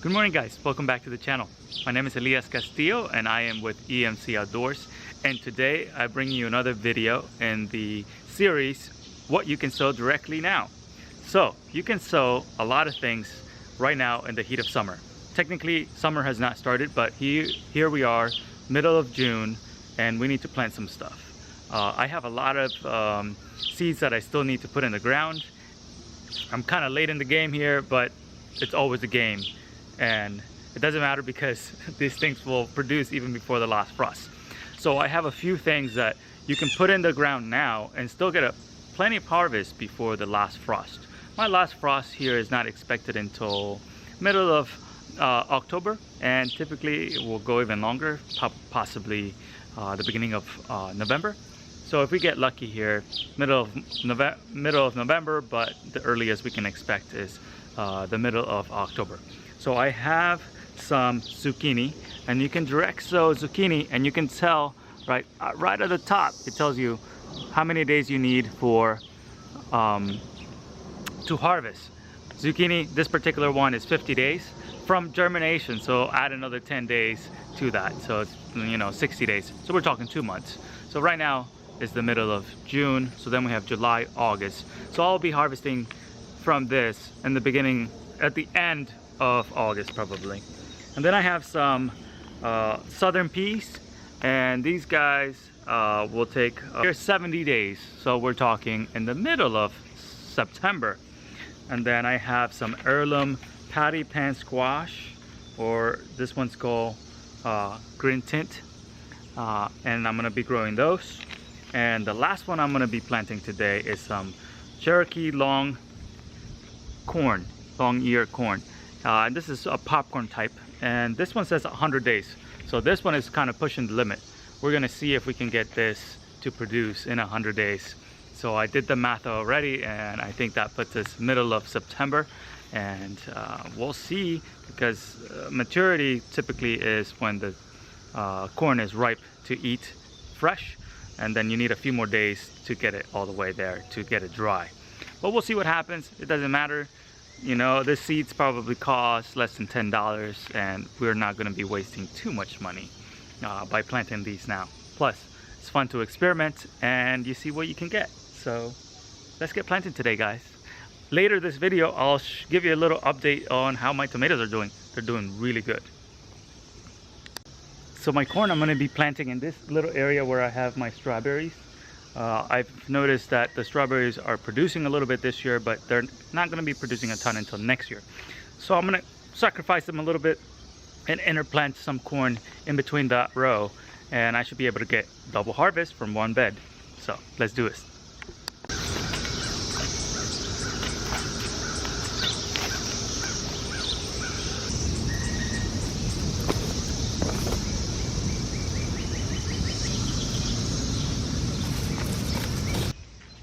Good morning guys, welcome back to the channel. My name is Elias Castillo and I am with EMC Outdoors, and today I bring you another video in the series what you can sow directly now. So you can sow a lot of things right now in the heat of summer. Technically summer has not started, but here we are, middle of June, and we need to plant some stuff. I have a lot of seeds that I still need to put in the ground. I'm kind of late in the game here, but it's always a game. And it doesn't matter because these things will produce even before the last frost. So I have a few things that you can put in the ground now and still get plenty of harvest before the last frost. My last frost here is not expected until middle of October, and typically it will go even longer, possibly the beginning of November. So if we get lucky here, middle of November, but the earliest we can expect is the middle of October. So I have some zucchini, and you can direct sow zucchini, and you can tell right at the top, it tells you how many days you need for to harvest. Zucchini, this particular one is 50 days from germination, so add another 10 days to that, so it's 60 days. So we're talking 2 months. So right now is the middle of June, so then we have July, August. So I'll be harvesting from this in the beginning, at the end of August probably. And then I have some southern peas, and these guys will take 70 days, so we're talking in the middle of September. And then I have some heirloom patty pan squash, or this one's called green tint, and I'm gonna be growing those. And the last one I'm gonna be planting today is some Cherokee long ear corn. And this is a popcorn type, and this one says 100 days, so this one is kind of pushing the limit. We're gonna see if we can get this to produce in 100 days. So I did the math already, and I think that puts us middle of September, and we'll see, because maturity typically is when the corn is ripe to eat fresh, and then you need a few more days to get it all the way there to get it dry. But we'll see what happens. It doesn't matter. This seeds probably cost less than $10, and we're not going to be wasting too much money by planting these now. Plus, it's fun to experiment, and you see what you can get. So let's get planting today, guys. Later this video, I'll give you a little update on how my tomatoes are doing. They're doing really good. So my corn, I'm going to be planting in this little area where I have my strawberries. I've noticed that the strawberries are producing a little bit this year, but they're not going to be producing a ton until next year. So I'm going to sacrifice them a little bit and interplant some corn in between that row, and I should be able to get double harvest from one bed. So let's do this.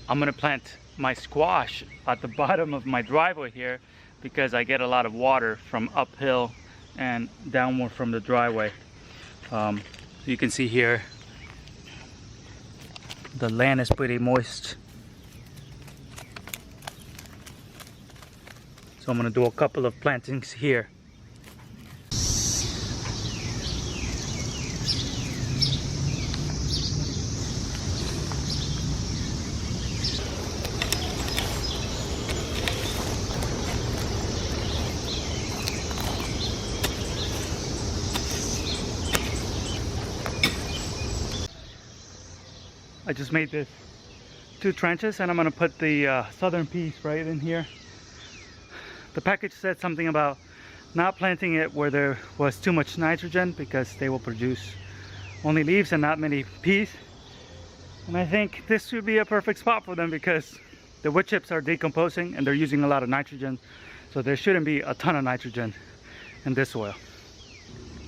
I'm gonna plant my squash at the bottom of my driveway here, because I get a lot of water from uphill and downward from the driveway. So you can see here, the land is pretty moist. So I'm gonna do a couple of plantings here. I just made this 2 trenches, and I'm gonna put the southern peas right in here. The package said something about not planting it where there was too much nitrogen, because they will produce only leaves and not many peas. And I think this should be a perfect spot for them, because the wood chips are decomposing and they're using a lot of nitrogen. So there shouldn't be a ton of nitrogen in this soil.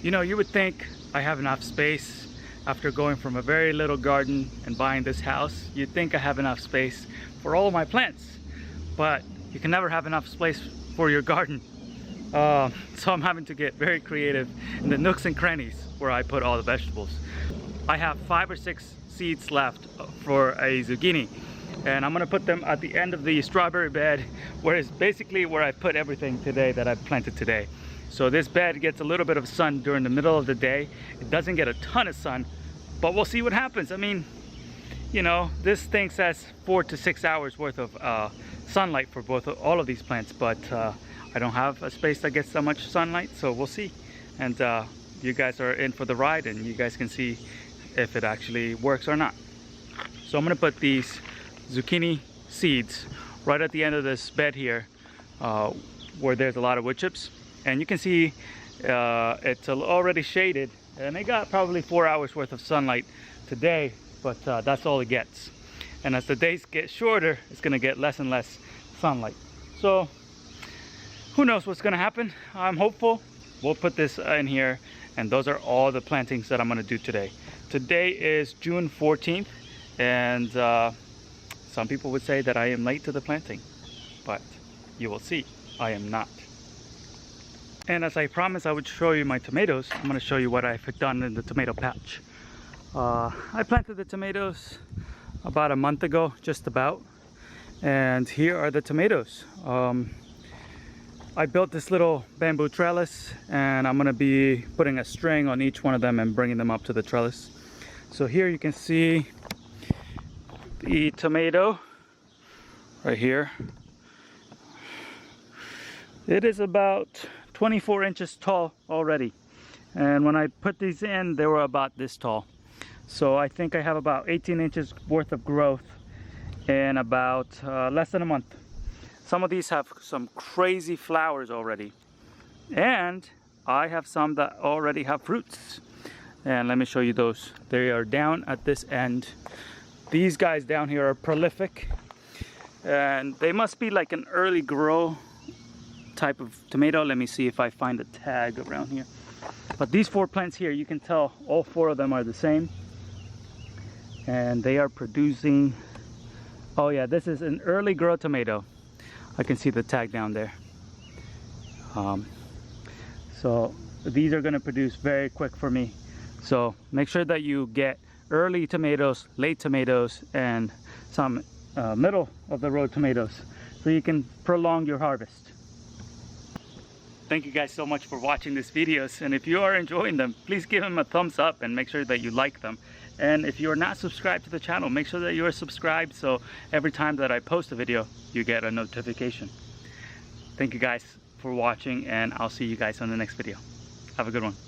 You would think I have enough space. After going from a very little garden and buying this house, you'd think I have enough space for all of my plants, but you can never have enough space for your garden. So I'm having to get very creative in the nooks and crannies where I put all the vegetables. I have 5 or 6 seeds left for a zucchini, and I'm gonna put them at the end of the strawberry bed, where is basically where I put everything today that I've planted today. So this bed gets a little bit of sun during the middle of the day. It doesn't get a ton of sun, but we'll see what happens. I mean, you know, this thing says 4 to 6 hours worth of sunlight for all of these plants, but I don't have a space that gets so much sunlight, so we'll see. And you guys are in for the ride, and you guys can see if it actually works or not. So I'm gonna put these zucchini seeds right at the end of this bed here, where there's a lot of wood chips, and you can see it's already shaded, and it got probably 4 hours worth of sunlight today, but that's all it gets. And as the days get shorter, it's gonna get less and less sunlight. So who knows what's gonna happen? I'm hopeful. We'll put this in here, and those are all the plantings that I'm gonna do today. Today is June 14th, and some people would say that I am late to the planting, but you will see, I am not. And as I promised I would show you my tomatoes, I'm gonna show you what I've done in the tomato patch. I planted the tomatoes about a month ago, just about, and here are the tomatoes. I built this little bamboo trellis, and I'm gonna be putting a string on each one of them and bringing them up to the trellis. So here you can see the tomato right here. It is about 24 inches tall already, and when I put these in, they were about this tall. So I think I have about 18 inches worth of growth in about less than a month. Some of these have some crazy flowers already, and I have some that already have fruits. And let me show you those. They are down at this end. These guys down here are prolific, and they must be like an early grow type of tomato. Let me see if I find a tag around here. But these 4 plants here, you can tell all 4 of them are the same, and they are producing. Oh yeah, this is an early grow tomato. I can see the tag down there. So these are going to produce very quick for me. So make sure that you get early tomatoes, late tomatoes, and some middle of the road tomatoes, so you can prolong your harvest. Thank you guys so much for watching these videos, and if you are enjoying them, please give them a thumbs up and make sure that you like them. And if you're not subscribed to the channel, make sure that you are subscribed, so every time that I post a video, you get a notification. Thank you guys for watching, and I'll see you guys on the next video. Have a good one.